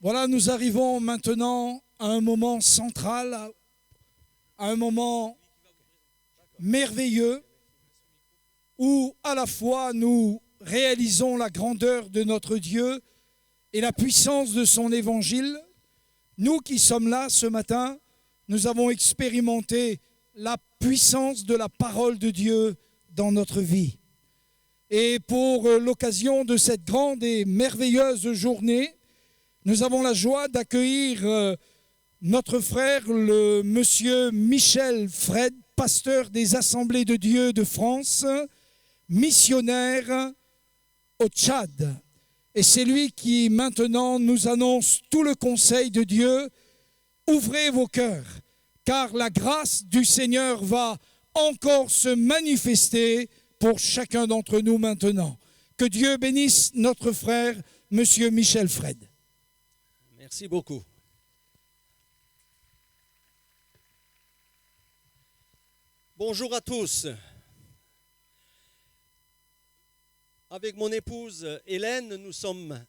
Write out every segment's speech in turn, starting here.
Voilà, nous arrivons maintenant à un moment central, à un moment merveilleux où à la fois nous réalisons la grandeur de notre Dieu et la puissance de son évangile. Nous qui sommes là ce matin, nous avons expérimenté la puissance de la parole de Dieu dans notre vie. Et pour l'occasion de cette grande et merveilleuse journée, nous avons la joie d'accueillir notre frère, le monsieur Michel Fred, pasteur des Assemblées de Dieu de France, missionnaire au Tchad. Et c'est lui qui maintenant nous annonce tout le conseil de Dieu. Ouvrez vos cœurs, car la grâce du Seigneur va encore se manifester pour chacun d'entre nous maintenant. Que Dieu bénisse notre frère, monsieur Michel Fred. Merci beaucoup. Bonjour à tous. Avec mon épouse Hélène, nous sommes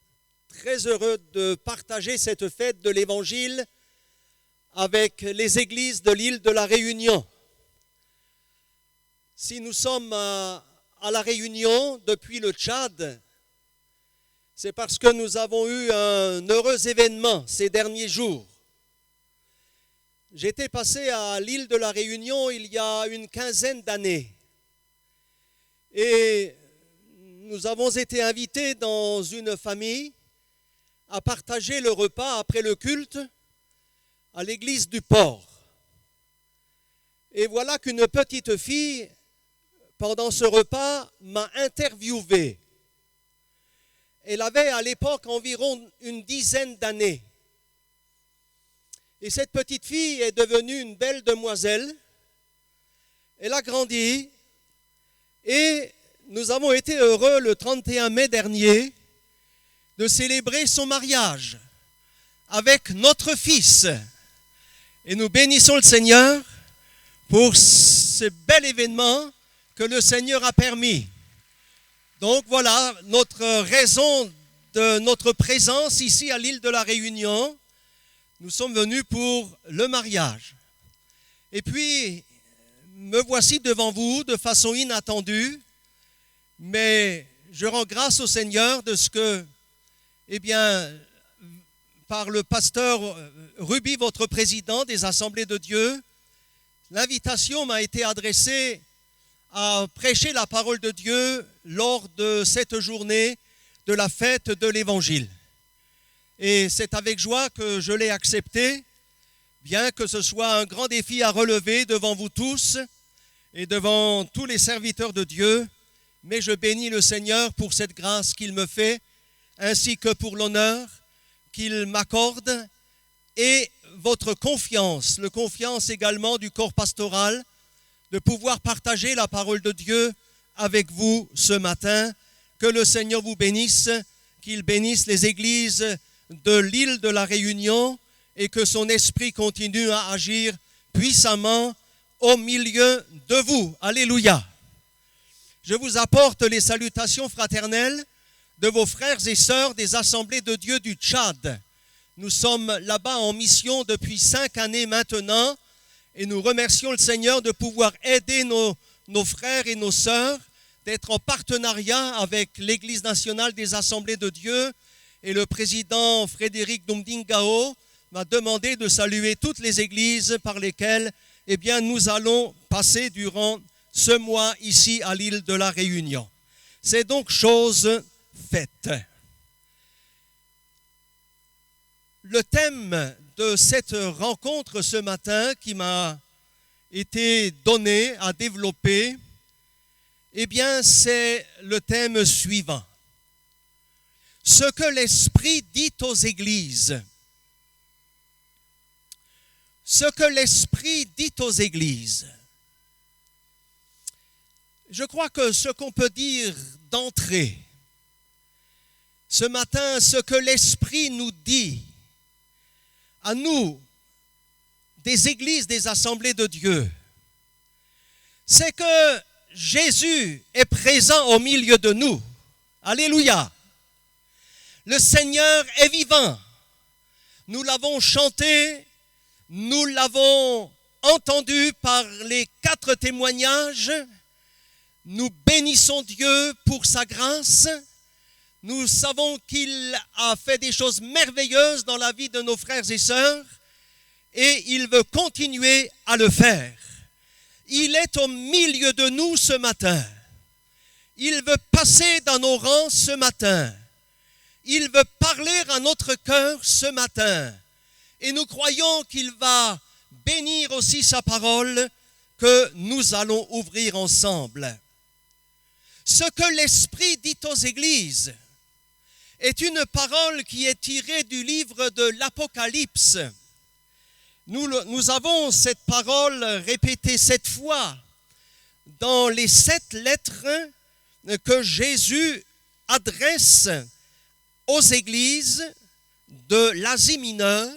très heureux de partager cette fête de l'Évangile avec les églises de l'île de la Réunion. Si nous sommes à la Réunion depuis le Tchad, c'est parce que nous avons eu un heureux événement ces derniers jours. J'étais passé à l'île de la Réunion il y a une quinzaine d'années. Et nous avons été invités dans une famille à partager le repas après le culte à l'église du port. Et voilà qu'une petite fille, pendant ce repas, m'a interviewé. Elle avait à l'époque environ une dizaine d'années. Et cette petite fille est devenue une belle demoiselle. Elle a grandi et nous avons été heureux le 31 mai dernier de célébrer son mariage avec notre fils. Et nous bénissons le Seigneur pour ce bel événement que le Seigneur a permis. Donc voilà notre raison de notre présence ici à l'île de la Réunion. Nous sommes venus pour le mariage. Et puis, me voici devant vous de façon inattendue, mais je rends grâce au Seigneur de ce que, par le pasteur Ruby, votre président des Assemblées de Dieu, l'invitation m'a été adressée à prêcher la parole de Dieu lors de cette journée de la fête de l'Évangile. Et c'est avec joie que je l'ai accepté, bien que ce soit un grand défi à relever devant vous tous et devant tous les serviteurs de Dieu, mais je bénis le Seigneur pour cette grâce qu'il me fait, ainsi que pour l'honneur qu'il m'accorde et votre confiance, la confiance également du corps pastoral, de pouvoir partager la parole de Dieu avec vous ce matin. Que le Seigneur vous bénisse, qu'il bénisse les églises de l'île de la Réunion et que son esprit continue à agir puissamment au milieu de vous. Alléluia. Je vous apporte les salutations fraternelles de vos frères et sœurs des Assemblées de Dieu du Tchad. Nous sommes là-bas en mission depuis 5 années maintenant et nous remercions le Seigneur de pouvoir aider nos frères et nos sœurs, d'être en partenariat avec l'Église nationale des Assemblées de Dieu. Et le président Frédéric Domdingao m'a demandé de saluer toutes les églises par lesquelles nous allons passer durant ce mois ici à l'île de la Réunion. C'est donc chose faite. Le thème de cette rencontre ce matin qui m'a été donné à développer, c'est le thème suivant. Ce que l'Esprit dit aux églises. Ce que l'Esprit dit aux églises. Je crois que ce qu'on peut dire d'entrée, ce matin, ce que l'Esprit nous dit à nous, des églises, des assemblées de Dieu, c'est que Jésus est présent au milieu de nous. Alléluia. Le Seigneur est vivant. Nous l'avons chanté, nous l'avons entendu par les 4 témoignages. Nous bénissons Dieu pour sa grâce. Nous savons qu'il a fait des choses merveilleuses dans la vie de nos frères et sœurs et il veut continuer à le faire. Il est au milieu de nous ce matin. Il veut passer dans nos rangs ce matin. Il veut parler à notre cœur ce matin. Et nous croyons qu'il va bénir aussi sa parole que nous allons ouvrir ensemble. Ce que l'Esprit dit aux églises est une parole qui est tirée du livre de l'Apocalypse. Nous avons cette parole répétée 7 fois dans les 7 lettres que Jésus adresse aux églises de l'Asie mineure,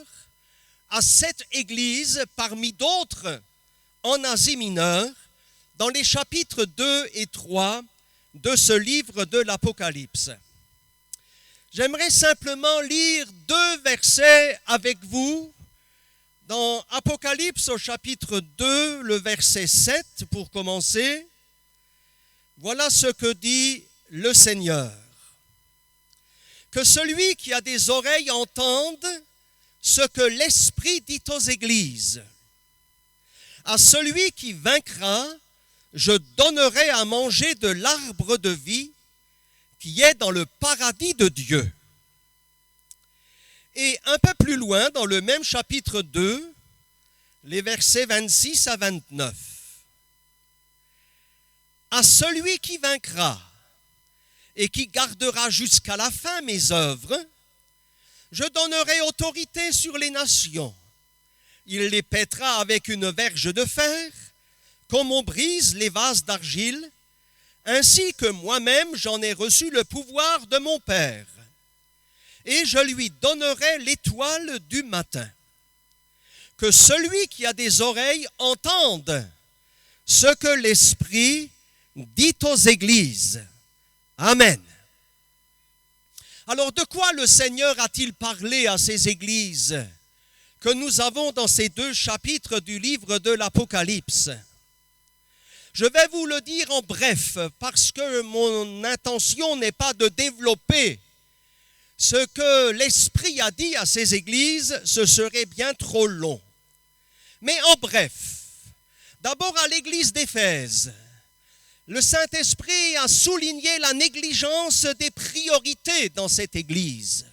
à 7 églises parmi d'autres en Asie mineure, dans les chapitres 2 et 3 de ce livre de l'Apocalypse. J'aimerais simplement lire 2 versets avec vous. Dans Apocalypse au chapitre 2, le verset 7 pour commencer. Voilà ce que dit le Seigneur. Que celui qui a des oreilles entende ce que l'Esprit dit aux églises. À celui qui vaincra, je donnerai à manger de l'arbre de vie qui est dans le paradis de Dieu. Et un peu plus loin, dans le même chapitre 2, les versets 26 à 29. À celui qui vaincra et qui gardera jusqu'à la fin mes œuvres, je donnerai autorité sur les nations. Il les pètera avec une verge de fer, comme on brise les vases d'argile, ainsi que moi-même j'en ai reçu le pouvoir de mon Père. Et je lui donnerai l'étoile du matin. Que celui qui a des oreilles entende ce que l'Esprit dit aux églises. Amen. Alors de quoi le Seigneur a-t-il parlé à ces églises que nous avons dans ces 2 chapitres du livre de l'Apocalypse? Je vais vous le dire en bref parce que mon intention n'est pas de développer ce que l'Esprit a dit à ces églises, ce serait bien trop long. Mais en bref, d'abord à l'église d'Éphèse, le Saint-Esprit a souligné la négligence des priorités dans cette église.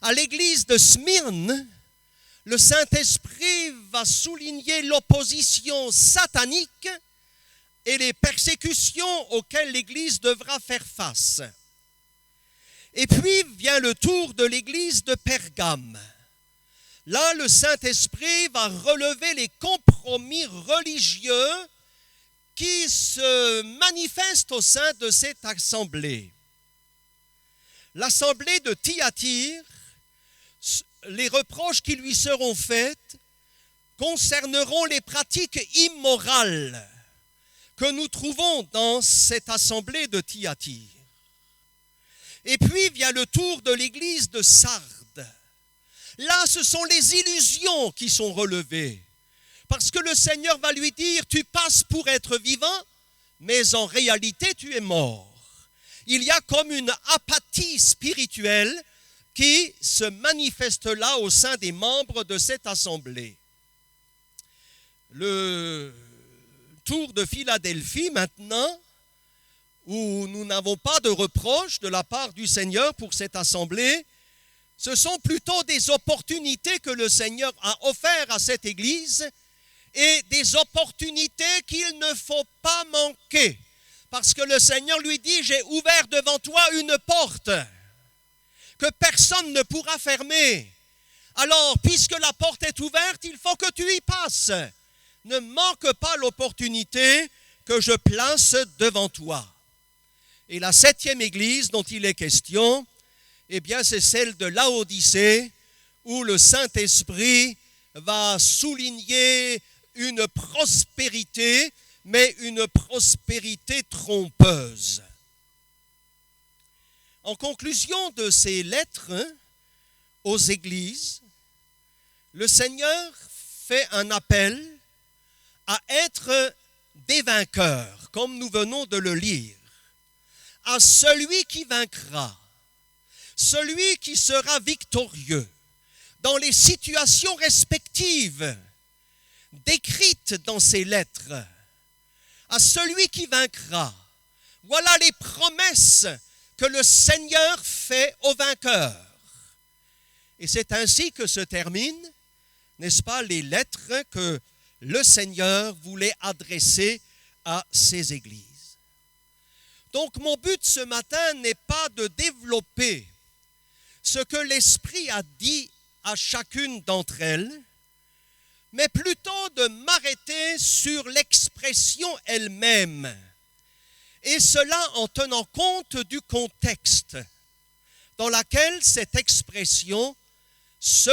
À l'église de Smyrne, le Saint-Esprit va souligner l'opposition satanique et les persécutions auxquelles l'église devra faire face. Et puis vient le tour de l'église de Pergame. Là, le Saint-Esprit va relever les compromis religieux qui se manifestent au sein de cette assemblée. L'assemblée de Thyatire, les reproches qui lui seront faits concerneront les pratiques immorales que nous trouvons dans cette assemblée de Thyatire. Et puis vient le tour de l'église de Sardes. Là, ce sont les illusions qui sont relevées. Parce que le Seigneur va lui dire, tu passes pour être vivant, mais en réalité, tu es mort. Il y a comme une apathie spirituelle qui se manifeste là au sein des membres de cette assemblée. Le tour de Philadelphie maintenant, où nous n'avons pas de reproche de la part du Seigneur pour cette assemblée, ce sont plutôt des opportunités que le Seigneur a offertes à cette église et des opportunités qu'il ne faut pas manquer. Parce que le Seigneur lui dit, j'ai ouvert devant toi une porte que personne ne pourra fermer. Alors, puisque la porte est ouverte, il faut que tu y passes. Ne manque pas l'opportunité que je place devant toi. Et la 7e église dont il est question, eh bien, c'est celle de Laodicée, où le Saint-Esprit va souligner une prospérité, mais une prospérité trompeuse. En conclusion de ces lettres, aux églises, le Seigneur fait un appel à être des vainqueurs, comme nous venons de le lire. À celui qui vaincra, celui qui sera victorieux dans les situations respectives décrites dans ces lettres, à celui qui vaincra. Voilà les promesses que le Seigneur fait aux vainqueurs. Et c'est ainsi que se terminent, n'est-ce pas, les lettres que le Seigneur voulait adresser à ces églises. Donc mon but ce matin n'est pas de développer ce que l'Esprit a dit à chacune d'entre elles, mais plutôt de m'arrêter sur l'expression elle-même, et cela en tenant compte du contexte dans lequel cette expression, ce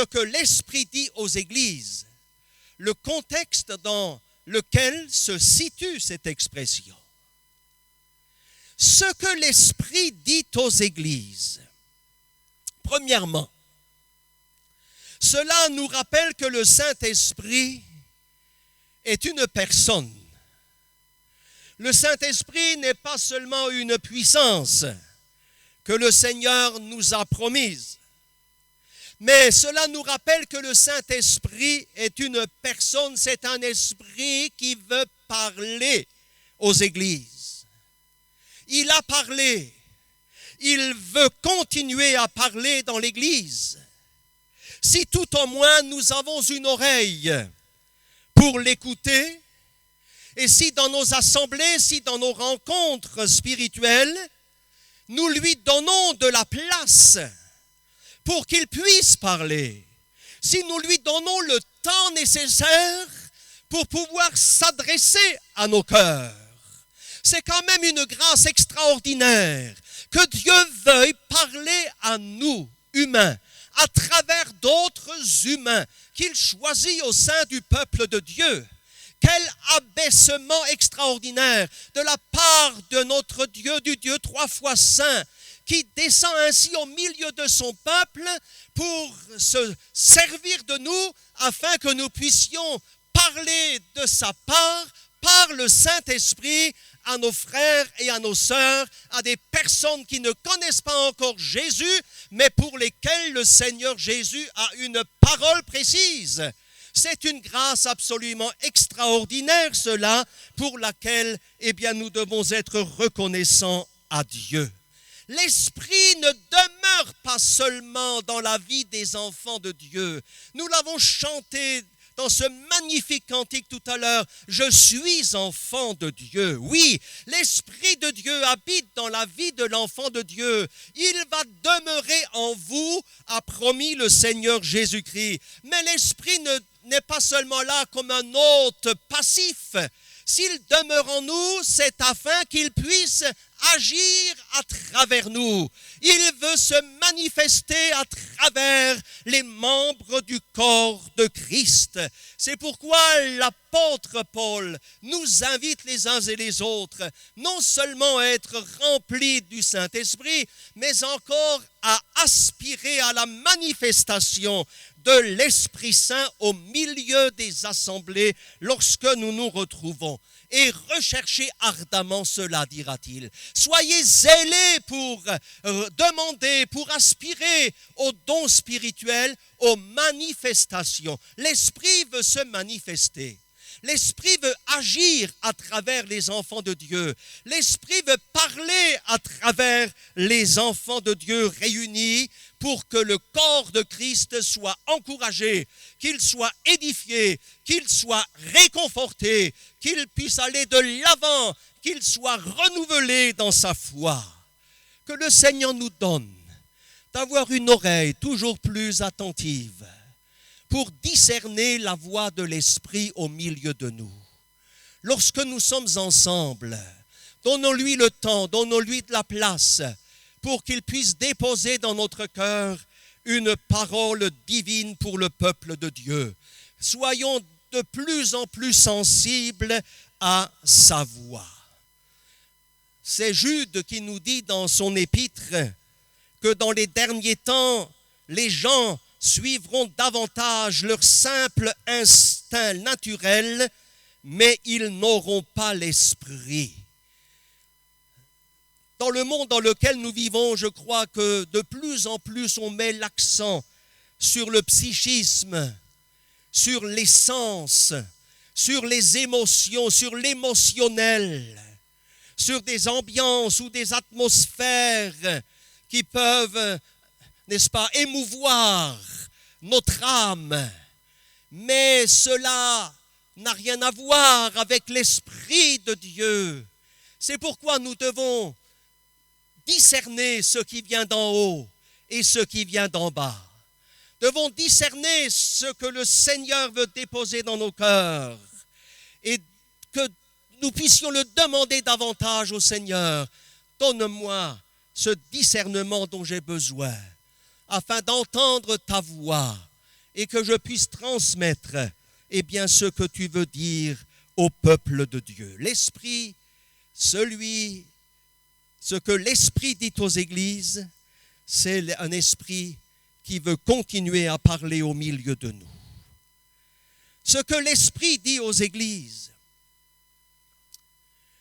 que l'Esprit dit aux églises, le contexte dans lequel se situe cette expression. Ce que l'Esprit dit aux églises, premièrement, cela nous rappelle que le Saint-Esprit est une personne. Le Saint-Esprit n'est pas seulement une puissance que le Seigneur nous a promise, mais cela nous rappelle que le Saint-Esprit est une personne, c'est un esprit qui veut parler aux églises. Il a parlé, il veut continuer à parler dans l'Église. Si tout au moins nous avons une oreille pour l'écouter, et si dans nos assemblées, si dans nos rencontres spirituelles, nous lui donnons de la place pour qu'il puisse parler, si nous lui donnons le temps nécessaire pour pouvoir s'adresser à nos cœurs, c'est quand même une grâce extraordinaire que Dieu veuille parler à nous, humains, à travers d'autres humains qu'il choisit au sein du peuple de Dieu. Quel abaissement extraordinaire de la part de notre Dieu, du Dieu trois fois saint, qui descend ainsi au milieu de son peuple pour se servir de nous afin que nous puissions parler de sa part par le Saint-Esprit à nos frères et à nos sœurs, à des personnes qui ne connaissent pas encore Jésus, mais pour lesquelles le Seigneur Jésus a une parole précise. C'est une grâce absolument extraordinaire, cela, pour laquelle, nous devons être reconnaissants à Dieu. L'Esprit ne demeure pas seulement dans la vie des enfants de Dieu. Nous l'avons chanté dans ce magnifique cantique tout à l'heure, « Je suis enfant de Dieu ». Oui, l'Esprit de Dieu habite dans la vie de l'enfant de Dieu. Il va demeurer en vous, a promis le Seigneur Jésus-Christ. Mais l'Esprit n'est pas seulement là comme un hôte passif. S'il demeure en nous, c'est afin qu'il puisse agir à travers nous. Il veut se manifester à travers les membres du corps de Christ. C'est pourquoi l'apôtre Paul nous invite les uns et les autres, non seulement à être remplis du Saint-Esprit, mais encore à aspirer à la manifestation de l'Esprit Saint au milieu des assemblées lorsque nous nous retrouvons. Et recherchez ardemment cela, dira-t-il. Soyez zélés pour demander, pour aspirer aux dons spirituels, aux manifestations. L'Esprit veut se manifester. L'Esprit veut agir à travers les enfants de Dieu. L'Esprit veut parler à travers les enfants de Dieu réunis pour que le corps de Christ soit encouragé, qu'il soit édifié, qu'il soit réconforté, qu'il puisse aller de l'avant, qu'il soit renouvelé dans sa foi. Que le Seigneur nous donne d'avoir une oreille toujours plus attentive pour discerner la voix de l'Esprit au milieu de nous. Lorsque nous sommes ensemble, donnons-lui le temps, donnons-lui de la place pour qu'il puisse déposer dans notre cœur une parole divine pour le peuple de Dieu. Soyons de plus en plus sensibles à sa voix. C'est Jude qui nous dit dans son épître que dans les derniers temps, les gens suivront davantage leur simple instinct naturel, mais ils n'auront pas l'esprit. Dans le monde dans lequel nous vivons, je crois que de plus en plus on met l'accent sur le psychisme, sur l'essence, sur les émotions, sur l'émotionnel, sur des ambiances ou des atmosphères qui peuvent, n'est-ce pas, émouvoir notre âme. Mais cela n'a rien à voir avec l'Esprit de Dieu. C'est pourquoi nous devons discerner ce qui vient d'en haut et ce qui vient d'en bas. Devons discerner ce que le Seigneur veut déposer dans nos cœurs et que nous puissions le demander davantage au Seigneur. Donne-moi ce discernement dont j'ai besoin afin d'entendre ta voix et que je puisse transmettre ce que tu veux dire au peuple de Dieu. L'Esprit, ce que l'Esprit dit aux églises, c'est un esprit qui veut continuer à parler au milieu de nous. Ce que l'Esprit dit aux églises,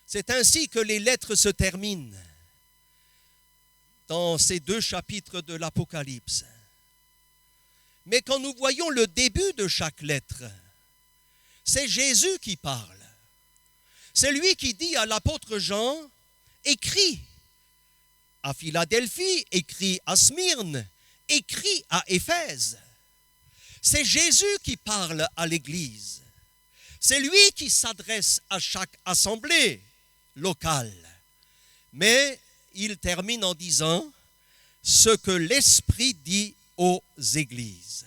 c'est ainsi que les lettres se terminent dans ces 2 chapitres de l'Apocalypse. Mais quand nous voyons le début de chaque lettre, c'est Jésus qui parle. C'est lui qui dit à l'apôtre Jean, écrit à Philadelphie, écrit à Smyrne, écrit à Éphèse. C'est Jésus qui parle à l'Église. C'est lui qui s'adresse à chaque assemblée locale. Mais il termine en disant ce que l'Esprit dit aux églises.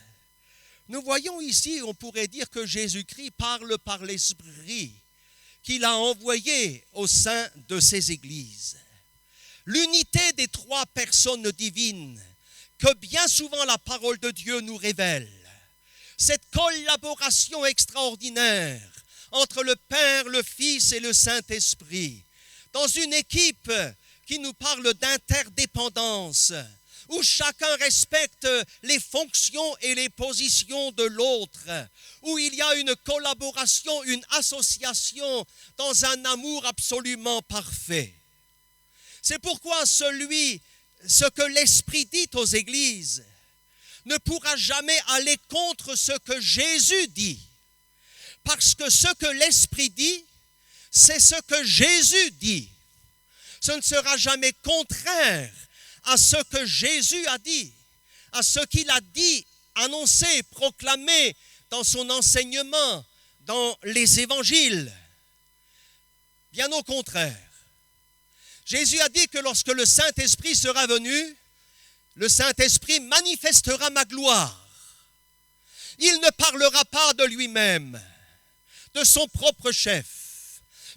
Nous voyons ici, on pourrait dire que Jésus-Christ parle par l'Esprit qu'il a envoyé au sein de ces églises. L'unité des 3 personnes divines que bien souvent la parole de Dieu nous révèle. Cette collaboration extraordinaire entre le Père, le Fils et le Saint-Esprit dans une équipe qui nous parle d'interdépendance, où chacun respecte les fonctions et les positions de l'autre, où il y a une collaboration, une association dans un amour absolument parfait. C'est pourquoi ce que l'Esprit dit aux églises ne pourra jamais aller contre ce que Jésus dit. Parce que ce que l'Esprit dit, c'est ce que Jésus dit. Ce ne sera jamais contraire à ce que Jésus a dit, à ce qu'il a dit, annoncé, proclamé dans son enseignement, dans les évangiles. Bien au contraire. Jésus a dit que lorsque le Saint-Esprit sera venu, le Saint-Esprit manifestera ma gloire. Il ne parlera pas de lui-même, de son propre chef,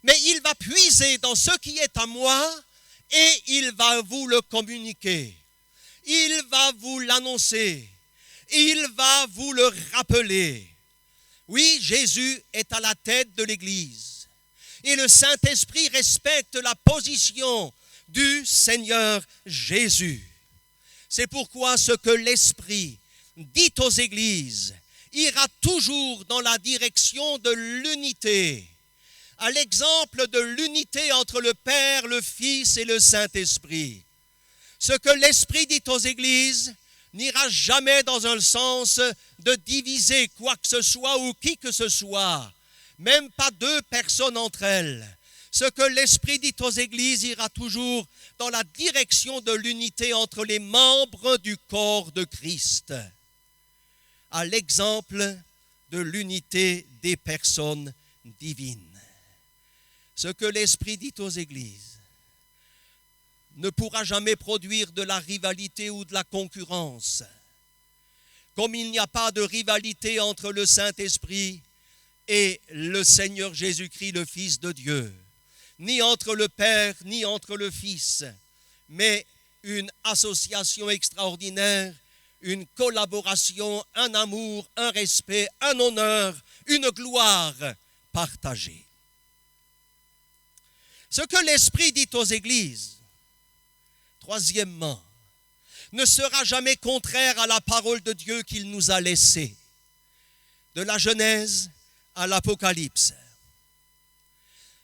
mais il va puiser dans ce qui est à moi et il va vous le communiquer. Il va vous l'annoncer. Il va vous le rappeler. Oui, Jésus est à la tête de l'Église. Et le Saint-Esprit respecte la position du Seigneur Jésus. C'est pourquoi ce que l'Esprit dit aux églises ira toujours dans la direction de l'unité, à l'exemple de l'unité entre le Père, le Fils et le Saint-Esprit. Ce que l'Esprit dit aux églises n'ira jamais dans un sens de diviser quoi que ce soit ou qui que ce soit, même pas 2 personnes entre elles. Ce que l'Esprit dit aux églises ira toujours dans la direction de l'unité entre les membres du corps de Christ, à l'exemple de l'unité des personnes divines. Ce que l'Esprit dit aux églises ne pourra jamais produire de la rivalité ou de la concurrence. Comme il n'y a pas de rivalité entre le Saint-Esprit et le Seigneur Jésus-Christ, le Fils de Dieu, ni entre le Père, ni entre le Fils, mais une association extraordinaire, une collaboration, un amour, un respect, un honneur, une gloire partagée. Ce que l'Esprit dit aux églises, troisièmement, ne sera jamais contraire à la parole de Dieu qu'il nous a laissée. De la Genèse à l'Apocalypse.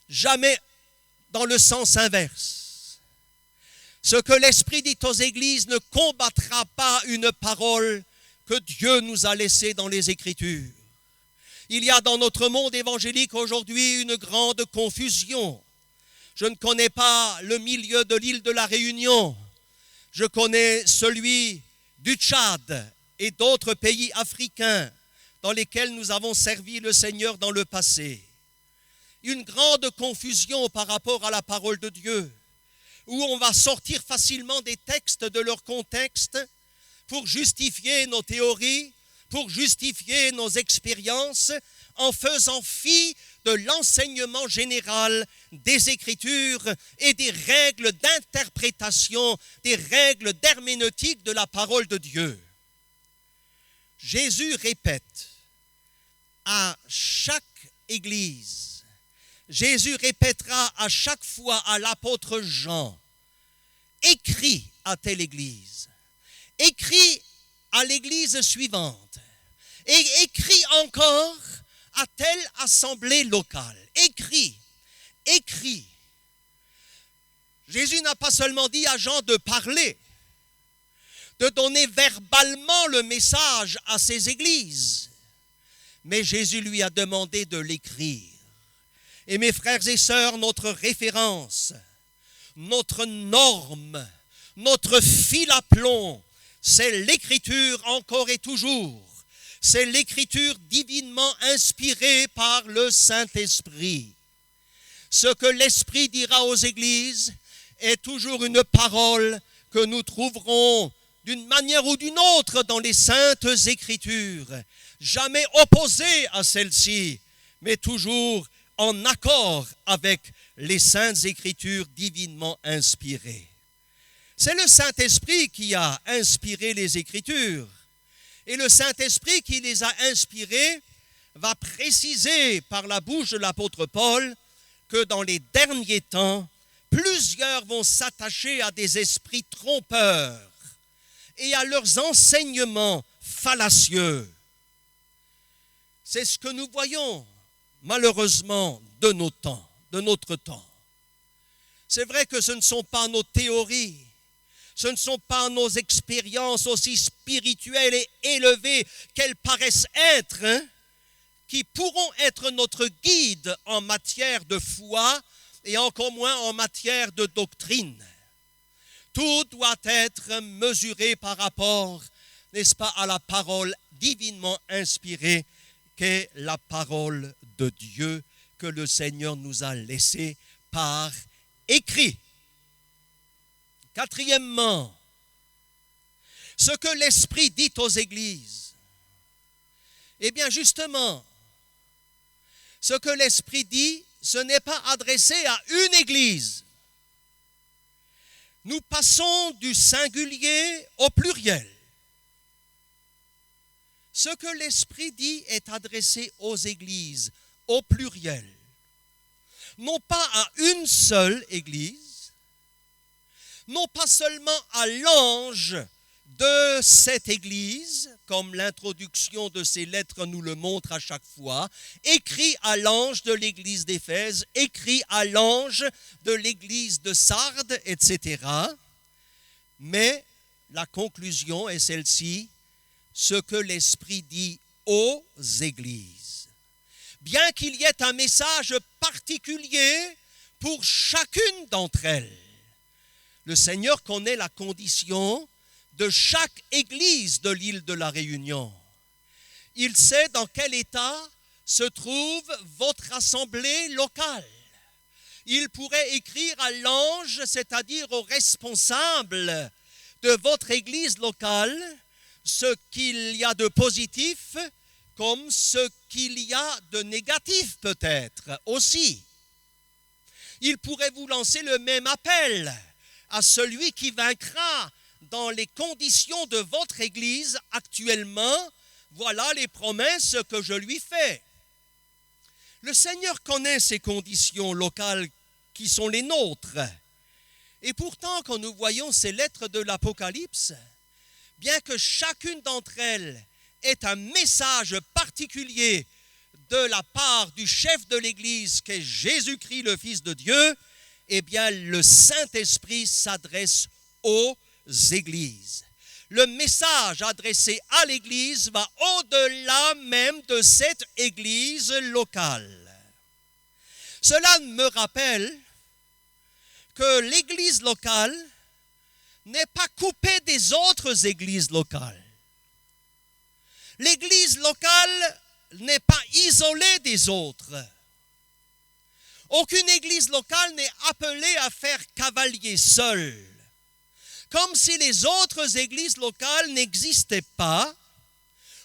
Jamais dans le sens inverse. Ce que l'Esprit dit aux églises ne combattra pas une parole que Dieu nous a laissée dans les Écritures. Il y a dans notre monde évangélique aujourd'hui une grande confusion. Je ne connais pas le milieu de l'île de la Réunion. Je connais celui du Tchad et d'autres pays africains dans lesquels nous avons servi le Seigneur dans le passé. Une grande confusion par rapport à la parole de Dieu, où on va sortir facilement des textes de leur contexte pour justifier nos théories, pour justifier nos expériences, en faisant fi de l'enseignement général des Écritures et des règles d'interprétation, des règles d'herméneutique de la parole de Dieu. Jésus répète à chaque église, Jésus répétera à chaque fois à l'apôtre Jean, écris à telle église, écris à l'église suivante, et écris encore à telle assemblée locale. Écris. Jésus n'a pas seulement dit à Jean de parler, de donner verbalement le message à ces églises, mais Jésus lui a demandé de l'écrire. Et mes frères et sœurs, notre référence, notre norme, notre fil à plomb, c'est l'Écriture encore et toujours. C'est l'Écriture divinement inspirée par le Saint-Esprit. Ce que l'Esprit dira aux églises est toujours une parole que nous trouverons d'une manière ou d'une autre dans les Saintes Écritures, jamais opposée à celle-ci, mais toujours en accord avec les Saintes Écritures divinement inspirées. C'est le Saint-Esprit qui a inspiré les Écritures. Et le Saint-Esprit qui les a inspirés va préciser par la bouche de l'apôtre Paul que dans les derniers temps, plusieurs vont s'attacher à des esprits trompeurs et à leurs enseignements fallacieux. C'est ce que nous voyons malheureusement de notre temps. C'est vrai que ce ne sont pas nos théories, ce ne sont pas nos expériences aussi spirituelles et élevées qu'elles paraissent être, qui pourront être notre guide en matière de foi et encore moins en matière de doctrine. Tout doit être mesuré par rapport, n'est-ce pas, à la parole divinement inspirée qu'est la parole de Dieu que le Seigneur nous a laissée par écrit. Quatrièmement, ce que l'Esprit dit aux églises, eh bien justement, ce que l'Esprit dit, ce n'est pas adressé à une église. Nous passons du singulier au pluriel. Ce que l'Esprit dit est adressé aux églises, au pluriel. Non pas à une seule église, non pas seulement à l'ange de cette église, comme l'introduction de ces lettres nous le montre à chaque fois, écrit à l'ange de l'église d'Éphèse, écrit à l'ange de l'église de Sardes, etc. Mais la conclusion est celle-ci, ce que l'Esprit dit aux églises. Bien qu'il y ait un message particulier pour chacune d'entre elles, le Seigneur connaît la condition de chaque église de l'île de la Réunion. Il sait dans quel état se trouve votre assemblée locale. Il pourrait écrire à l'ange, c'est-à-dire au responsable de votre église locale, ce qu'il y a de positif comme ce qu'il y a de négatif peut-être aussi. Il pourrait vous lancer le même appel à celui qui vaincra dans les conditions de votre église actuellement. Voilà les promesses que je lui fais. Le Seigneur connaît ces conditions locales qui sont les nôtres. Et pourtant, quand nous voyons ces lettres de l'Apocalypse, bien que chacune d'entre elles ait un message particulier de la part du chef de l'Église, qu'est Jésus-Christ, le Fils de Dieu, eh bien, le Saint-Esprit s'adresse aux églises. Le message adressé à l'Église va au-delà même de cette Église locale. Cela me rappelle que l'Église locale n'est pas coupée des autres églises locales. L'Église locale n'est pas isolée des autres. Aucune église locale n'est appelée à faire cavalier seul, comme si les autres églises locales n'existaient pas,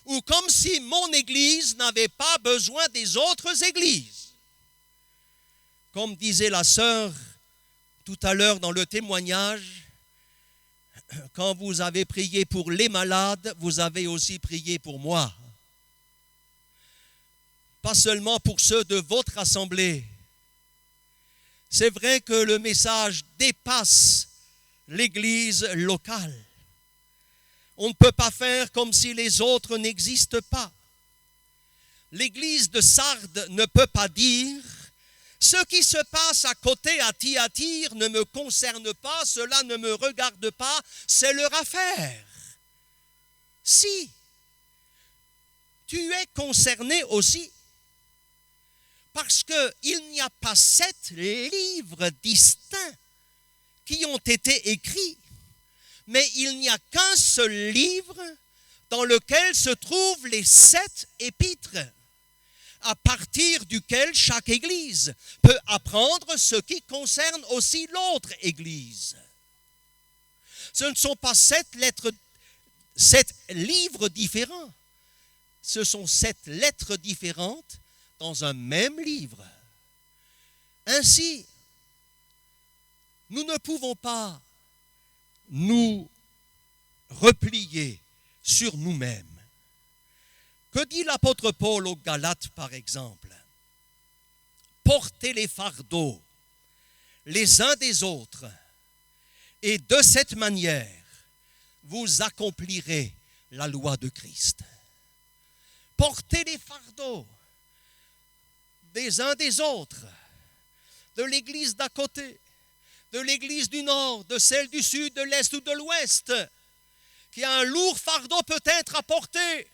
ou comme si mon église n'avait pas besoin des autres églises. Comme disait la sœur tout à l'heure dans le témoignage, quand vous avez prié pour les malades, vous avez aussi prié pour moi. Pas seulement pour ceux de votre assemblée. C'est vrai que le message dépasse l'église locale. On ne peut pas faire comme si les autres n'existent pas. L'église de Sardes ne peut pas dire « Ce qui se passe à côté à Thyatire ne me concerne pas, cela ne me regarde pas, c'est leur affaire. » Si, tu es concerné aussi. Parce qu'il n'y a pas 7 livres distincts qui ont été écrits, mais il n'y a qu'un seul livre dans lequel se trouvent les 7 épîtres, à partir duquel chaque église peut apprendre ce qui concerne aussi l'autre église. Ce ne sont pas 7 livres différents, ce sont 7 lettres différentes dans un même livre. Ainsi, nous ne pouvons pas nous replier sur nous-mêmes. Que dit l'apôtre Paul aux Galates, par exemple? Portez les fardeaux les uns des autres, et de cette manière, vous accomplirez la loi de Christ. Portez les fardeaux des uns des autres, de l'église d'à côté, de l'église du nord, de celle du sud, de l'est ou de l'ouest, qui a un lourd fardeau peut-être à porter.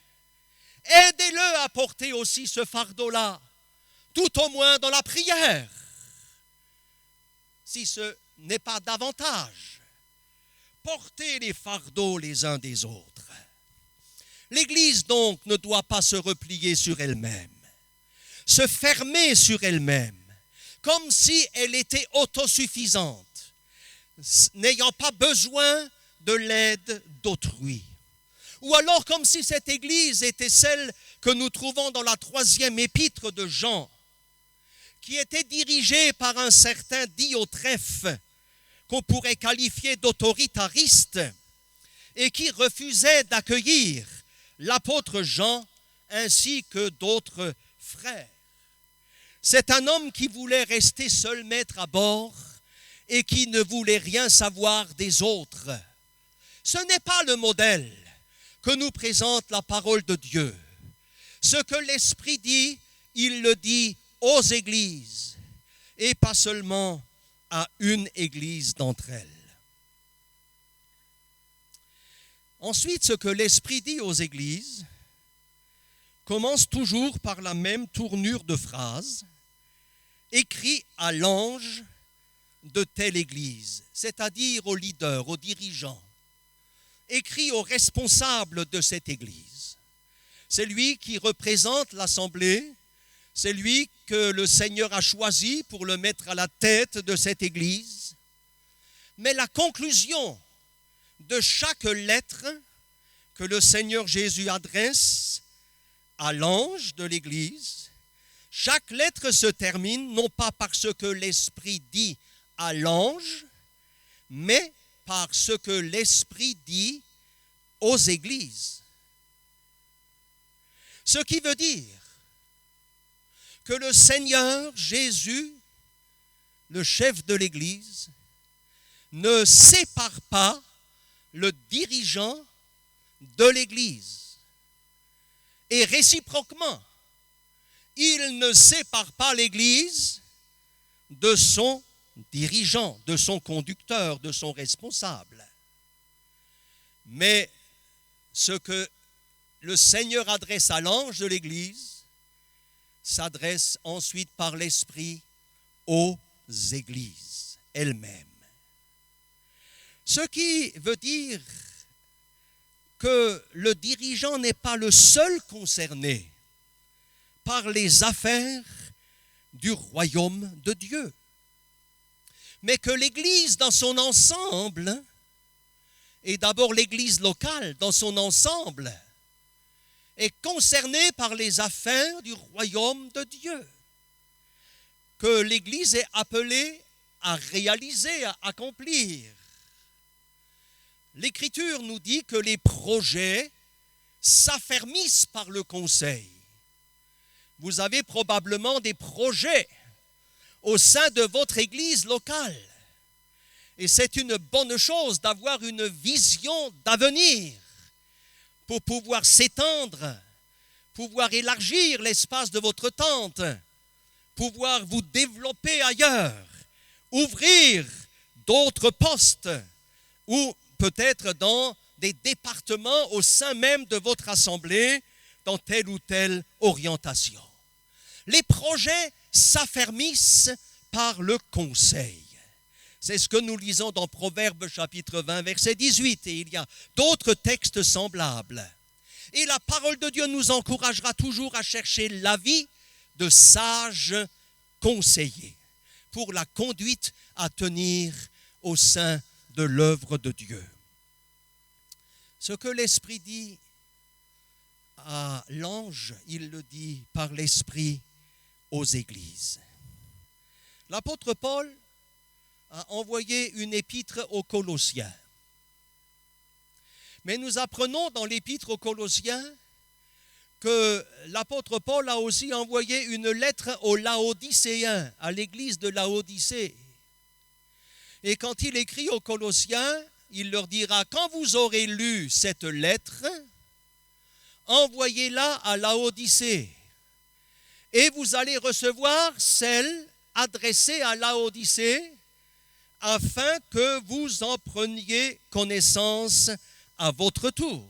Aidez-le à porter aussi ce fardeau-là, tout au moins dans la prière, si ce n'est pas davantage. Portez les fardeaux les uns des autres. L'Église donc ne doit pas se replier sur elle-même, se fermer sur elle-même, comme si elle était autosuffisante, n'ayant pas besoin de l'aide d'autrui. Ou alors comme si cette Église était celle que nous trouvons dans la 3e épître de Jean, qui était dirigée par un certain Diotrephe, qu'on pourrait qualifier d'autoritariste, et qui refusait d'accueillir l'apôtre Jean ainsi que d'autres frères. C'est un homme qui voulait rester seul maître à bord et qui ne voulait rien savoir des autres. Ce n'est pas le modèle que nous présente la parole de Dieu. Ce que l'Esprit dit, il le dit aux églises et pas seulement à une église d'entre elles. Ensuite, ce que l'Esprit dit aux églises commence toujours par la même tournure de phrase, écrit à l'ange de telle église, c'est-à-dire au leader, aux dirigeants, écrit aux responsables de cette église. C'est lui qui représente l'assemblée, c'est lui que le Seigneur a choisi pour le mettre à la tête de cette église. Mais la conclusion de chaque lettre que le Seigneur Jésus adresse à l'ange de l'église, chaque lettre se termine non pas par ce que l'Esprit dit à l'ange, mais par ce que l'Esprit dit aux églises. Ce qui veut dire que le Seigneur Jésus, le chef de l'Église, ne sépare pas le dirigeant de l'Église. Et réciproquement, il ne sépare pas l'Église de son dirigeant, de son conducteur, de son responsable. Mais ce que le Seigneur adresse à l'ange de l'Église s'adresse ensuite par l'Esprit aux églises elles-mêmes. Ce qui veut dire que le dirigeant n'est pas le seul concerné par les affaires du royaume de Dieu, mais que l'Église dans son ensemble, et d'abord l'Église locale dans son ensemble, est concernée par les affaires du royaume de Dieu, que l'Église est appelée à réaliser, à accomplir. L'Écriture nous dit que les projets s'affermissent par le conseil. Vous avez probablement des projets au sein de votre Église locale. Et c'est une bonne chose d'avoir une vision d'avenir pour pouvoir s'étendre, pouvoir élargir l'espace de votre tente, pouvoir vous développer ailleurs, ouvrir d'autres postes ou peut-être dans des départements au sein même de votre assemblée, dans telle ou telle orientation. Les projets s'affermissent par le conseil. C'est ce que nous lisons dans Proverbes chapitre 20, verset 18, et il y a d'autres textes semblables. Et la parole de Dieu nous encouragera toujours à chercher l'avis de sages conseillers pour la conduite à tenir au sein de l'œuvre de Dieu. Ce que l'Esprit dit à l'ange, il le dit par l'Esprit aux églises. L'apôtre Paul a envoyé une épître aux Colossiens. Mais nous apprenons dans l'épître aux Colossiens que l'apôtre Paul a aussi envoyé une lettre aux Laodicéens, à l'église de Laodicée. Et quand il écrit aux Colossiens, il leur dira, quand vous aurez lu cette lettre, envoyez-la à Laodicée. Et vous allez recevoir celle adressée à Laodicée, afin que vous en preniez connaissance à votre tour.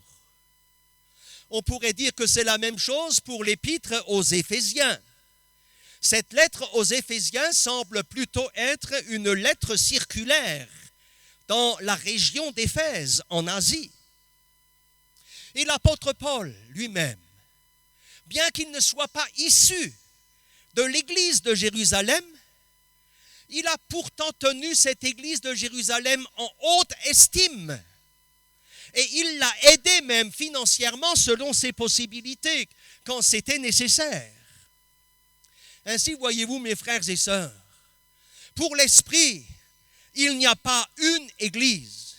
On pourrait dire que c'est la même chose pour l'épître aux Éphésiens. Cette lettre aux Éphésiens semble plutôt être une lettre circulaire dans la région d'Éphèse, en Asie. Et l'apôtre Paul lui-même, bien qu'il ne soit pas issu de l'église de Jérusalem, il a pourtant tenu cette église de Jérusalem en haute estime. Et il l'a aidée même financièrement selon ses possibilités, quand c'était nécessaire. Ainsi, voyez-vous, mes frères et sœurs, pour l'Esprit, il n'y a pas une église,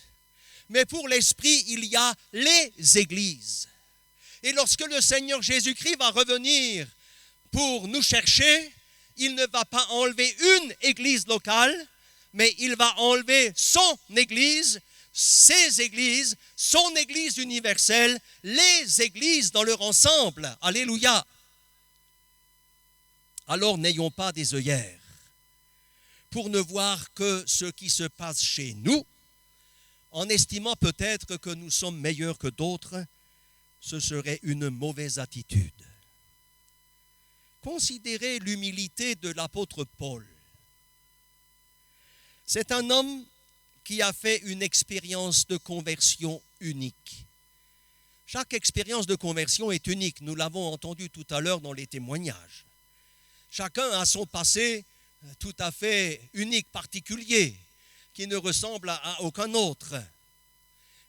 mais pour l'Esprit, il y a les églises. Et lorsque le Seigneur Jésus-Christ va revenir pour nous chercher, il ne va pas enlever une église locale, mais il va enlever son église, ses églises, son église universelle, les églises dans leur ensemble. Alléluia. Alors n'ayons pas des œillères pour ne voir que ce qui se passe chez nous, en estimant peut-être que nous sommes meilleurs que d'autres. Ce serait une mauvaise attitude. Considérez l'humilité de l'apôtre Paul. C'est un homme qui a fait une expérience de conversion unique. Chaque expérience de conversion est unique. Nous l'avons entendu tout à l'heure dans les témoignages. Chacun a son passé tout à fait unique, particulier, qui ne ressemble à aucun autre.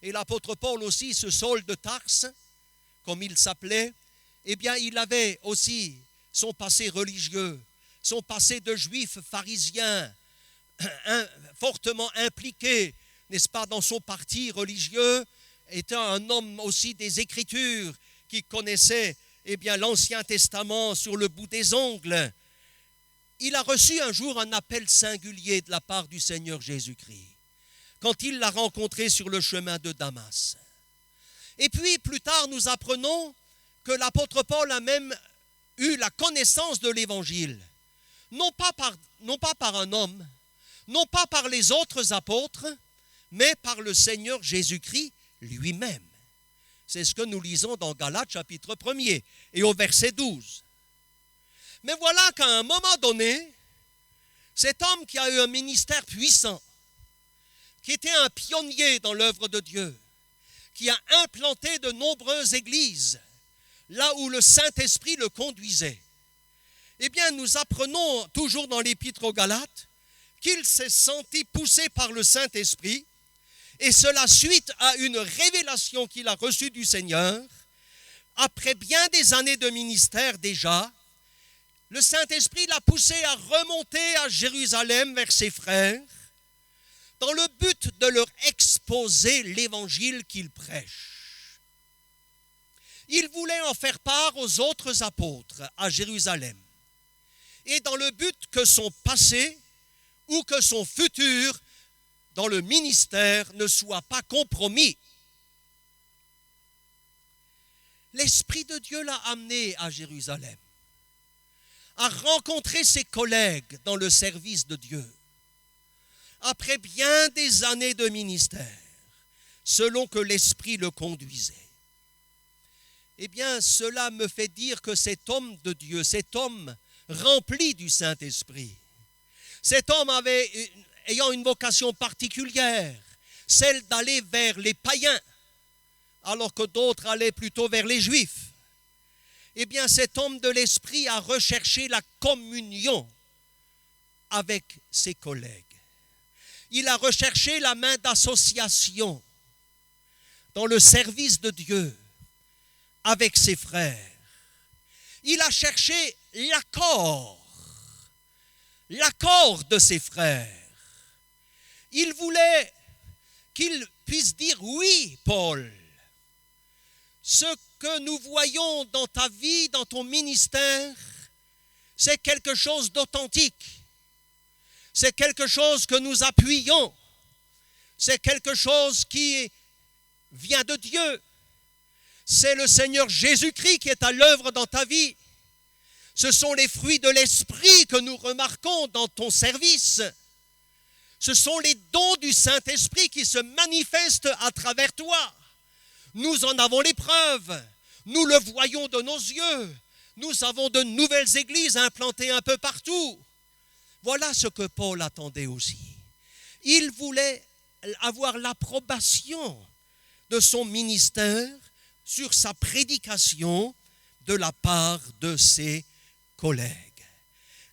Et l'apôtre Paul aussi, ce Saul de Tarse, comme il s'appelait, eh bien, il avait aussi son passé religieux, son passé de juif pharisien, fortement impliqué, n'est-ce pas, dans son parti religieux, étant un homme aussi des Écritures, qui connaissait, eh bien, l'Ancien Testament sur le bout des ongles. Il a reçu un jour un appel singulier de la part du Seigneur Jésus-Christ, quand il l'a rencontré sur le chemin de Damas. Et puis plus tard, nous apprenons que l'apôtre Paul a même eu la connaissance de l'évangile, non pas par un homme, non pas par les autres apôtres, mais par le Seigneur Jésus-Christ lui-même. C'est ce que nous lisons dans Galates chapitre 1er et au verset 12. Mais voilà qu'à un moment donné, cet homme qui a eu un ministère puissant, qui était un pionnier dans l'œuvre de Dieu, qui a implanté de nombreuses églises, là où le Saint-Esprit le conduisait, eh bien nous apprenons toujours dans l'Épître aux Galates qu'il s'est senti poussé par le Saint-Esprit, et cela suite à une révélation qu'il a reçue du Seigneur. Après bien des années de ministère déjà, le Saint-Esprit l'a poussé à remonter à Jérusalem vers ses frères, dans le but de leur exposer l'évangile qu'il prêche. Il voulait en faire part aux autres apôtres à Jérusalem, et dans le but que son passé ou que son futur dans le ministère ne soit pas compromis. L'Esprit de Dieu l'a amené à Jérusalem, à rencontrer ses collègues dans le service de Dieu. Après bien des années de ministère, selon que l'Esprit le conduisait. Eh bien, cela me fait dire que cet homme de Dieu, cet homme rempli du Saint-Esprit, cet homme ayant une vocation particulière, celle d'aller vers les païens, alors que d'autres allaient plutôt vers les Juifs. Eh bien, cet homme de l'Esprit a recherché la communion avec ses collègues. Il a recherché la main d'association dans le service de Dieu avec ses frères. Il a cherché l'accord de ses frères. Il voulait qu'ils puissent dire oui, Paul. Ce que nous voyons dans ta vie, dans ton ministère, c'est quelque chose d'authentique. C'est quelque chose que nous appuyons. C'est quelque chose qui vient de Dieu. C'est le Seigneur Jésus-Christ qui est à l'œuvre dans ta vie. Ce sont les fruits de l'Esprit que nous remarquons dans ton service. Ce sont les dons du Saint-Esprit qui se manifestent à travers toi. Nous en avons les preuves. Nous le voyons de nos yeux. Nous avons de nouvelles églises implantées un peu partout. Voilà ce que Paul attendait aussi. Il voulait avoir l'approbation de son ministère sur sa prédication de la part de ses collègues.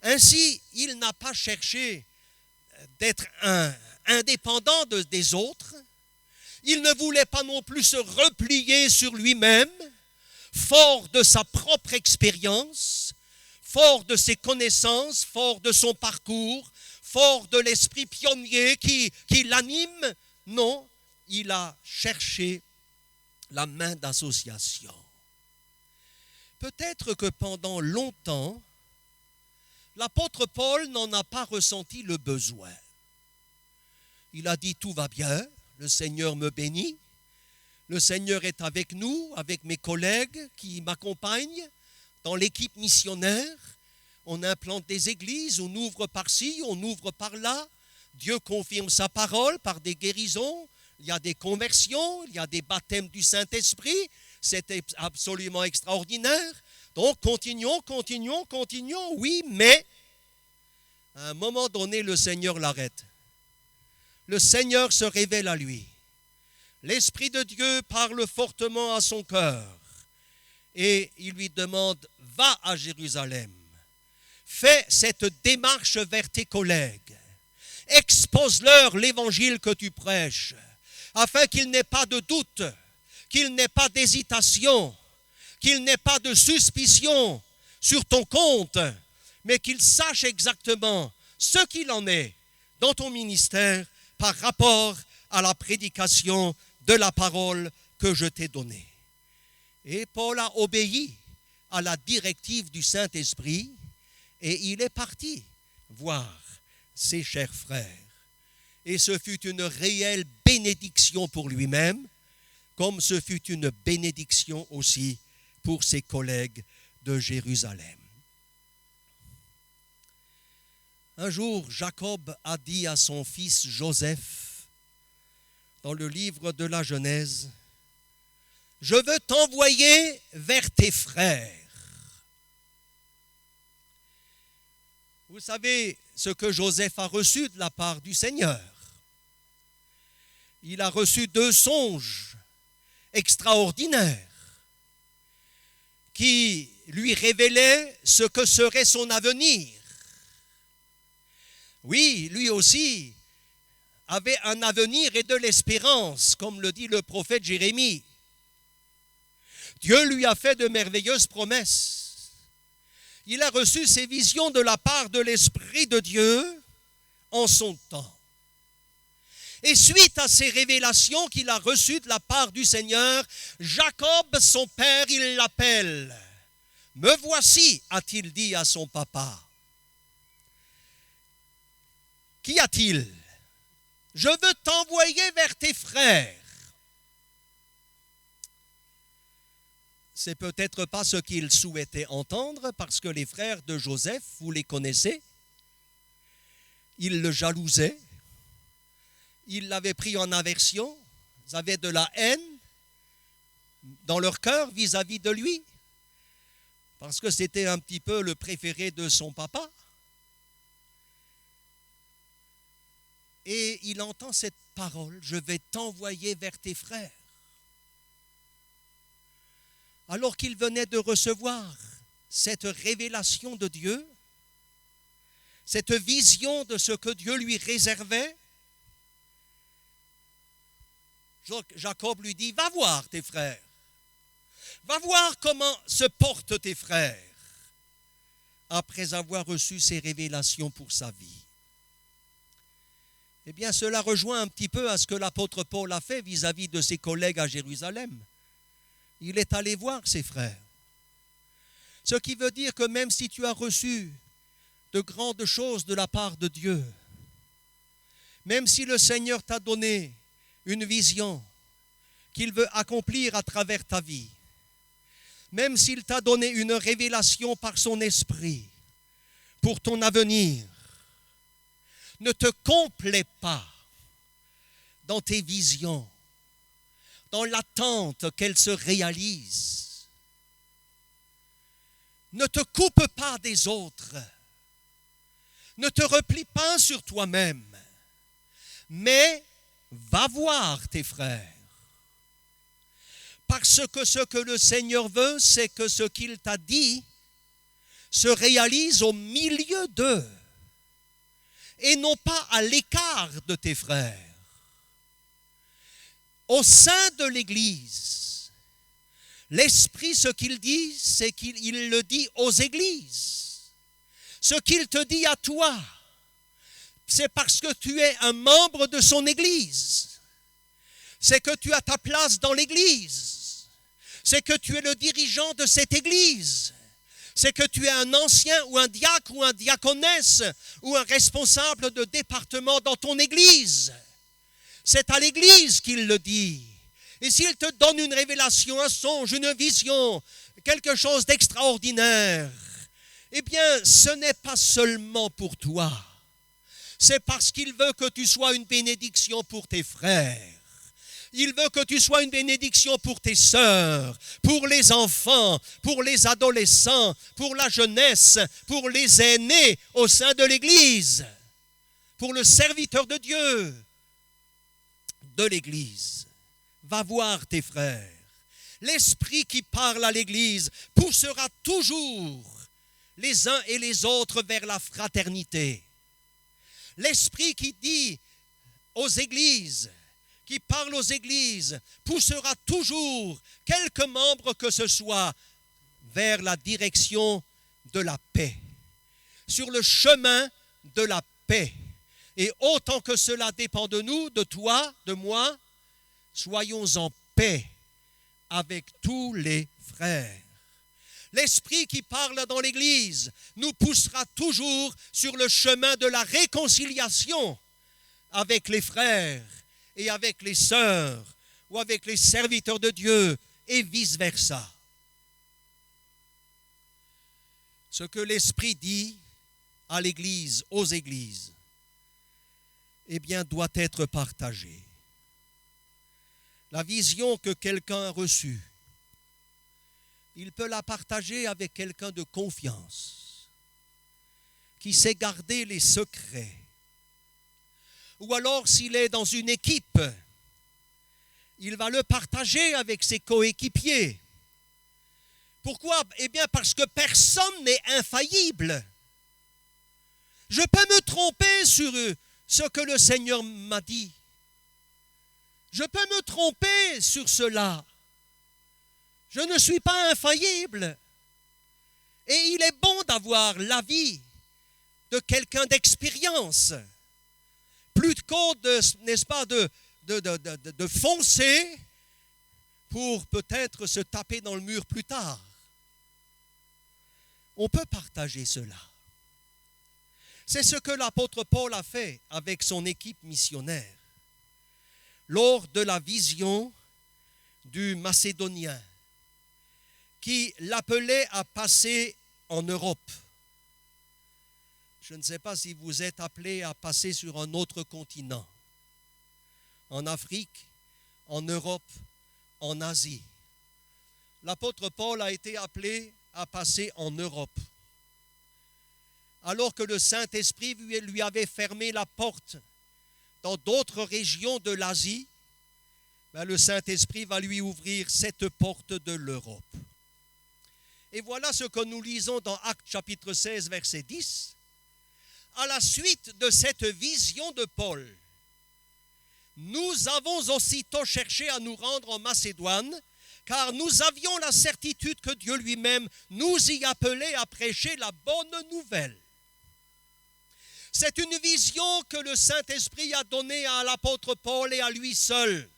Ainsi, il n'a pas cherché d'être indépendant des autres. Il ne voulait pas non plus se replier sur lui-même, fort de sa propre expérience, fort de ses connaissances, fort de son parcours, fort de l'esprit pionnier qui l'anime. Non, il a cherché la main d'association. Peut-être que pendant longtemps, l'apôtre Paul n'en a pas ressenti le besoin. Il a dit tout va bien, le Seigneur me bénit, le Seigneur est avec nous, avec mes collègues qui m'accompagnent dans l'équipe missionnaire. On implante des églises, on ouvre par-ci, on ouvre par-là. Dieu confirme sa parole par des guérisons, il y a des conversions, il y a des baptêmes du Saint-Esprit. C'était absolument extraordinaire. Donc continuons, oui, mais à un moment donné, le Seigneur l'arrête. Le Seigneur se révèle à lui. L'Esprit de Dieu parle fortement à son cœur et il lui demande, va à Jérusalem, fais cette démarche vers tes collègues, expose-leur l'évangile que tu prêches, afin qu'il n'ait pas de doute, qu'il n'ait pas d'hésitation, qu'il n'ait pas de suspicion sur ton compte, mais qu'il sache exactement ce qu'il en est dans ton ministère par rapport à la prédication de la parole que je t'ai donnée. Et Paul a obéi à la directive du Saint-Esprit et il est parti voir ses chers frères. Et ce fut une réelle bénédiction pour lui-même, comme ce fut une bénédiction aussi pour ses collègues de Jérusalem. Un jour, Jacob a dit à son fils Joseph, dans le livre de la Genèse, « Je veux t'envoyer vers tes frères. » Vous savez ce que Joseph a reçu de la part du Seigneur. Il a reçu 2 songes extraordinaires qui lui révélaient ce que serait son avenir. Oui, lui aussi avait un avenir et de l'espérance, comme le dit le prophète Jérémie. Dieu lui a fait de merveilleuses promesses. Il a reçu ses visions de la part de l'Esprit de Dieu en son temps. Et suite à ces révélations qu'il a reçues de la part du Seigneur, Jacob, son père, il l'appelle. « Me voici », a-t-il dit à son papa. « Qu'y a-t-il ? Je veux t'envoyer vers tes frères. » C'est peut-être pas ce qu'il souhaitait entendre, parce que les frères de Joseph, vous les connaissez, ils le jalousaient, ils l'avaient pris en aversion, ils avaient de la haine dans leur cœur vis-à-vis de lui, parce que c'était un petit peu le préféré de son papa. Et il entend cette parole, « Je vais t'envoyer vers tes frères ». Alors qu'il venait de recevoir cette révélation de Dieu, cette vision de ce que Dieu lui réservait, Jacob lui dit, va voir tes frères, va voir comment se portent tes frères, après avoir reçu ces révélations pour sa vie. Eh bien, cela rejoint un petit peu à ce que l'apôtre Paul a fait vis-à-vis de ses collègues à Jérusalem. Il est allé voir ses frères. Ce qui veut dire que même si tu as reçu de grandes choses de la part de Dieu, même si le Seigneur t'a donné une vision qu'il veut accomplir à travers ta vie, même s'il t'a donné une révélation par son esprit pour ton avenir, ne te complais pas dans tes visions, dans l'attente qu'elles se réalisent. Ne te coupe pas des autres. Ne te replie pas sur toi-même, mais va voir tes frères. Parce que ce que le Seigneur veut, c'est que ce qu'il t'a dit se réalise au milieu d'eux et non pas à l'écart de tes frères. Au sein de l'Église, l'Esprit, ce qu'il dit, c'est qu'il le dit aux églises. Ce qu'il te dit à toi, c'est parce que tu es un membre de son Église. C'est que tu as ta place dans l'Église. C'est que tu es le dirigeant de cette Église. C'est que tu es un ancien ou un diacre ou un diaconesse ou un responsable de département dans ton Église. C'est à l'Église qu'il le dit. Et s'il te donne une révélation, un songe, une vision, quelque chose d'extraordinaire, eh bien, ce n'est pas seulement pour toi. C'est parce qu'il veut que tu sois une bénédiction pour tes frères. Il veut que tu sois une bénédiction pour tes sœurs, pour les enfants, pour les adolescents, pour la jeunesse, pour les aînés au sein de l'Église, pour le serviteur de Dieu de l'Église. Va voir tes frères. L'Esprit qui parle à l'Église poussera toujours les uns et les autres vers la fraternité. L'Esprit qui dit aux églises, qui parle aux églises, poussera toujours quelques membres que ce soit vers la direction de la paix, sur le chemin de la paix. Et autant que cela dépend de nous, de toi, de moi, soyons en paix avec tous les frères. L'Esprit qui parle dans l'Église nous poussera toujours sur le chemin de la réconciliation avec les frères et avec les sœurs ou avec les serviteurs de Dieu et vice-versa. Ce que l'Esprit dit à l'Église, aux églises, eh bien, doit être partagé. La vision que quelqu'un a reçue, il peut la partager avec quelqu'un de confiance, qui sait garder les secrets. Ou alors, s'il est dans une équipe, il va le partager avec ses coéquipiers. Pourquoi? Eh bien, parce que personne n'est infaillible. Je peux me tromper sur ce que le Seigneur m'a dit. Je peux me tromper sur cela. Je ne suis pas infaillible. Et il est bon d'avoir l'avis de quelqu'un d'expérience. Plutôt n'est-ce pas, de foncer pour peut-être se taper dans le mur plus tard. On peut partager cela. C'est ce que l'apôtre Paul a fait avec son équipe missionnaire. Lors de la vision du Macédonien, qui l'appelait à passer en Europe. Je ne sais pas si vous êtes appelé à passer sur un autre continent, en Afrique, en Europe, en Asie. L'apôtre Paul a été appelé à passer en Europe. Alors que le Saint-Esprit lui avait fermé la porte dans d'autres régions de l'Asie, le Saint-Esprit va lui ouvrir cette porte de l'Europe. Et voilà ce que nous lisons dans Actes chapitre 16, verset 10. À la suite de cette vision de Paul, nous avons aussitôt cherché à nous rendre en Macédoine, car nous avions la certitude que Dieu lui-même nous y appelait à prêcher la bonne nouvelle. C'est une vision que le Saint-Esprit a donnée à l'apôtre Paul et à lui seul.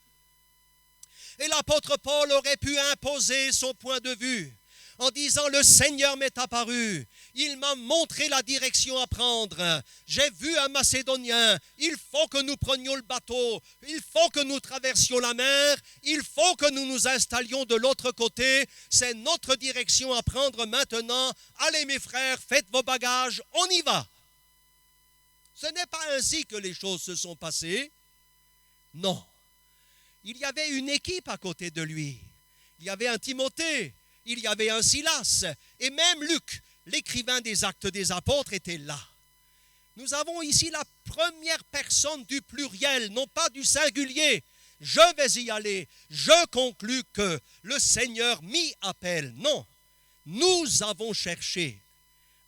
Et l'apôtre Paul aurait pu imposer son point de vue en disant « Le Seigneur m'est apparu, il m'a montré la direction à prendre, j'ai vu un Macédonien, il faut que nous prenions le bateau, il faut que nous traversions la mer, il faut que nous nous installions de l'autre côté, c'est notre direction à prendre maintenant, allez mes frères, faites vos bagages, on y va !» Ce n'est pas ainsi que les choses se sont passées. Non. Il y avait une équipe à côté de lui. Il y avait un Timothée, il y avait un Silas, et même Luc, l'écrivain des Actes des Apôtres, était là. Nous avons ici la première personne du pluriel, non pas du singulier. Je vais y aller. Je conclus que le Seigneur m'y appelle. Non. Nous avons cherché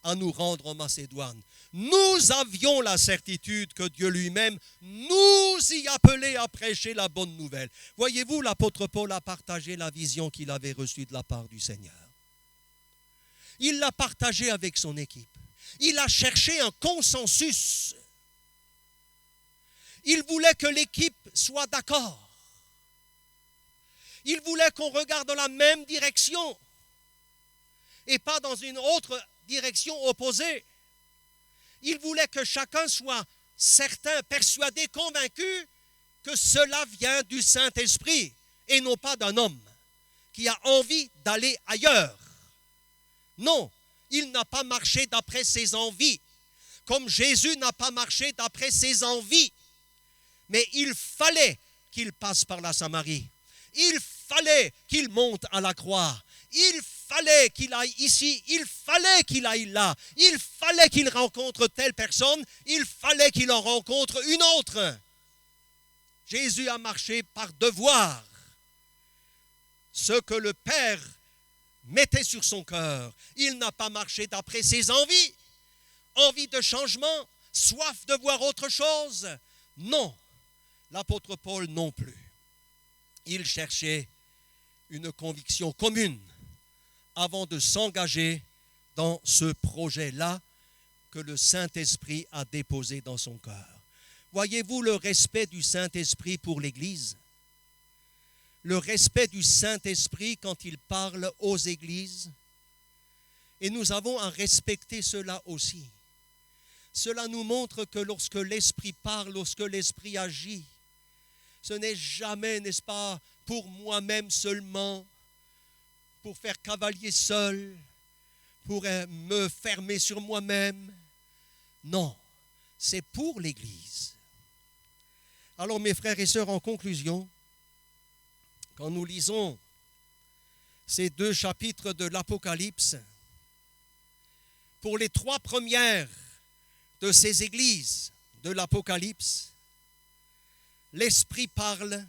à nous rendre en Macédoine. Nous avions la certitude que Dieu lui-même nous y appelait à prêcher la bonne nouvelle. Voyez-vous, l'apôtre Paul a partagé la vision qu'il avait reçue de la part du Seigneur. Il l'a partagée avec son équipe. Il a cherché un consensus. Il voulait que l'équipe soit d'accord. Il voulait qu'on regarde dans la même direction et pas dans une autre direction opposée. Il voulait que chacun soit certain, persuadé, convaincu que cela vient du Saint-Esprit et non pas d'un homme qui a envie d'aller ailleurs. Non, il n'a pas marché d'après ses envies, comme Jésus n'a pas marché d'après ses envies. Mais il fallait qu'il passe par la Samarie. Il fallait qu'il monte à la croix. Il fallait qu'il aille ici, il fallait qu'il aille là, il fallait qu'il rencontre telle personne, il fallait qu'il en rencontre une autre. Jésus a marché par devoir. Ce que le Père mettait sur son cœur, il n'a pas marché d'après ses envies, envie de changement, soif de voir autre chose. Non, l'apôtre Paul non plus. Il cherchait une conviction commune avant de s'engager dans ce projet-là que le Saint-Esprit a déposé dans son cœur. Voyez-vous le respect du Saint-Esprit pour l'Église? Le respect du Saint-Esprit quand il parle aux églises. Et nous avons à respecter cela aussi. Cela nous montre que lorsque l'Esprit parle, lorsque l'Esprit agit, ce n'est jamais, n'est-ce pas, pour moi-même seulement, pour faire cavalier seul, pour me fermer sur moi-même. Non, c'est pour l'Église. Alors mes frères et sœurs, en conclusion, quand nous lisons ces 2 chapitres de l'Apocalypse, pour les 3 premières de ces églises de l'Apocalypse, l'Esprit parle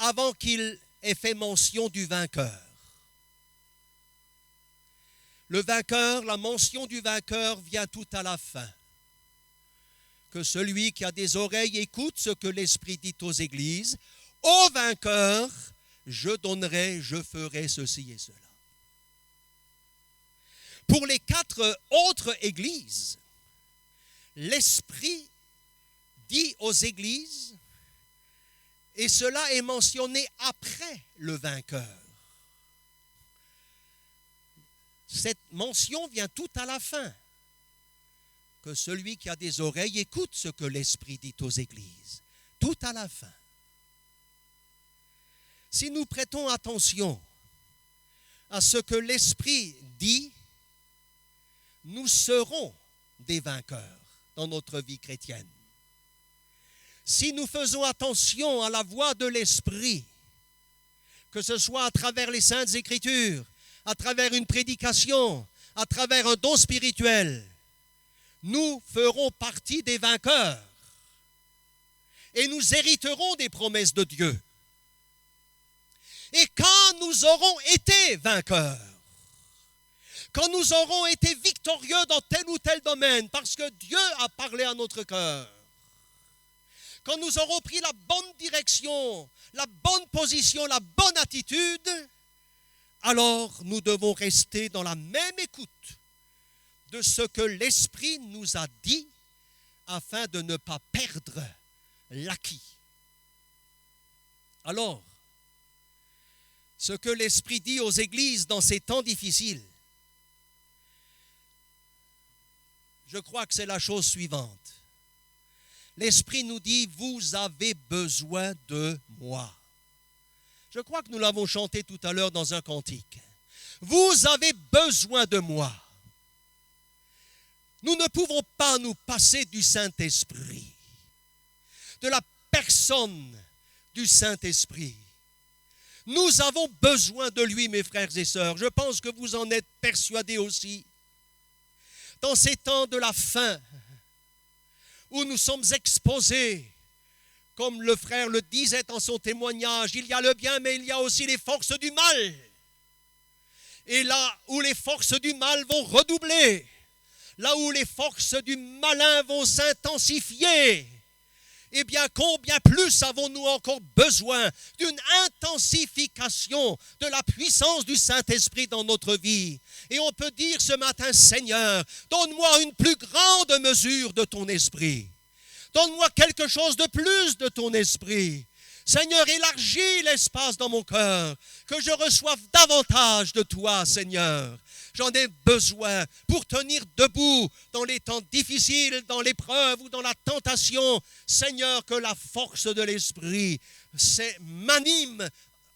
avant qu'il ait fait mention du vainqueur. Le vainqueur, la mention du vainqueur vient tout à la fin. Que celui qui a des oreilles écoute ce que l'Esprit dit aux églises. Au vainqueur, je donnerai, je ferai ceci et cela. Pour les 4 autres églises, l'Esprit dit aux églises, et cela est mentionné après le vainqueur. Cette mention vient tout à la fin. Que celui qui a des oreilles écoute ce que l'Esprit dit aux églises. Tout à la fin. Si nous prêtons attention à ce que l'Esprit dit, nous serons des vainqueurs dans notre vie chrétienne. Si nous faisons attention à la voix de l'Esprit, que ce soit à travers les Saintes Écritures, à travers une prédication, à travers un don spirituel, nous ferons partie des vainqueurs et nous hériterons des promesses de Dieu. Et quand nous aurons été vainqueurs, quand nous aurons été victorieux dans tel ou tel domaine, parce que Dieu a parlé à notre cœur, quand nous aurons pris la bonne direction, la bonne position, la bonne attitude, alors nous devons rester dans la même écoute de ce que l'Esprit nous a dit afin de ne pas perdre l'acquis. Alors, ce que l'Esprit dit aux églises dans ces temps difficiles, je crois que c'est la chose suivante. L'Esprit nous dit, vous avez besoin de moi. Je crois que nous l'avons chanté tout à l'heure dans un cantique. Vous avez besoin de moi. Nous ne pouvons pas nous passer du Saint-Esprit, de la personne du Saint-Esprit. Nous avons besoin de lui, mes frères et sœurs. Je pense que vous en êtes persuadés aussi. Dans ces temps de la fin, où nous sommes exposés, comme le frère le disait dans son témoignage, il y a le bien, mais il y a aussi les forces du mal. Et là où les forces du mal vont redoubler, là où les forces du malin vont s'intensifier, eh bien, combien plus avons-nous encore besoin d'une intensification de la puissance du Saint-Esprit dans notre vie. Et on peut dire ce matin, Seigneur, donne-moi une plus grande mesure de ton esprit. Donne-moi quelque chose de plus de ton esprit. Seigneur, élargis l'espace dans mon cœur, que je reçoive davantage de toi, Seigneur. J'en ai besoin pour tenir debout dans les temps difficiles, dans l'épreuve ou dans la tentation. Seigneur, que la force de l'Esprit m'anime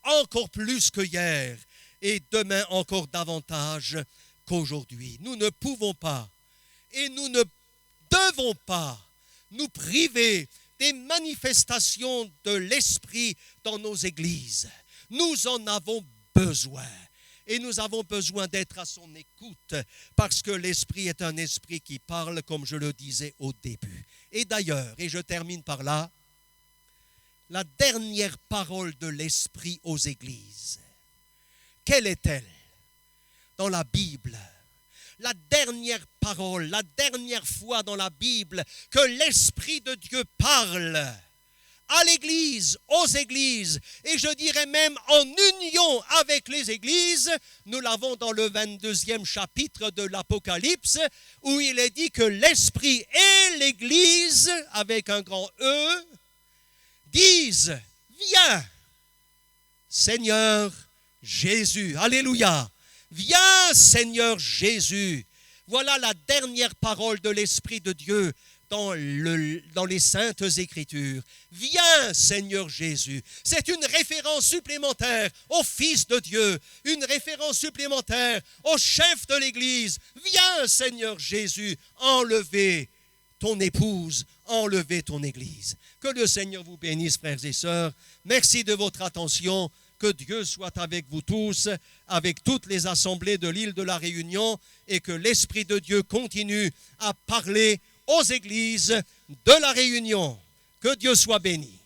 encore plus que hier et demain encore davantage qu'aujourd'hui. Nous ne pouvons pas et nous ne devons pas nous priver des manifestations de l'Esprit dans nos églises. Nous en avons besoin. Et nous avons besoin d'être à son écoute parce que l'Esprit est un esprit qui parle, comme je le disais au début. Et d'ailleurs, et je termine par là, la dernière parole de l'Esprit aux églises, quelle est-elle dans la Bible? La dernière parole, la dernière fois dans la Bible que l'Esprit de Dieu parle à l'Église, aux églises, et je dirais même en union avec les églises, nous l'avons dans le 22e chapitre de l'Apocalypse, où il est dit que l'Esprit et l'Église, avec un grand E, disent, viens, Seigneur Jésus, alléluia, viens Seigneur Jésus. Voilà la dernière parole de l'Esprit de Dieu dans les Saintes Écritures. Viens, Seigneur Jésus. C'est une référence supplémentaire au Fils de Dieu, une référence supplémentaire au chef de l'Église. Viens, Seigneur Jésus, enlever ton épouse, enlever ton Église. Que le Seigneur vous bénisse, frères et sœurs. Merci de votre attention. Que Dieu soit avec vous tous, avec toutes les assemblées de l'île de la Réunion, et que l'Esprit de Dieu continue à parler aux églises de la Réunion. Que Dieu soit béni.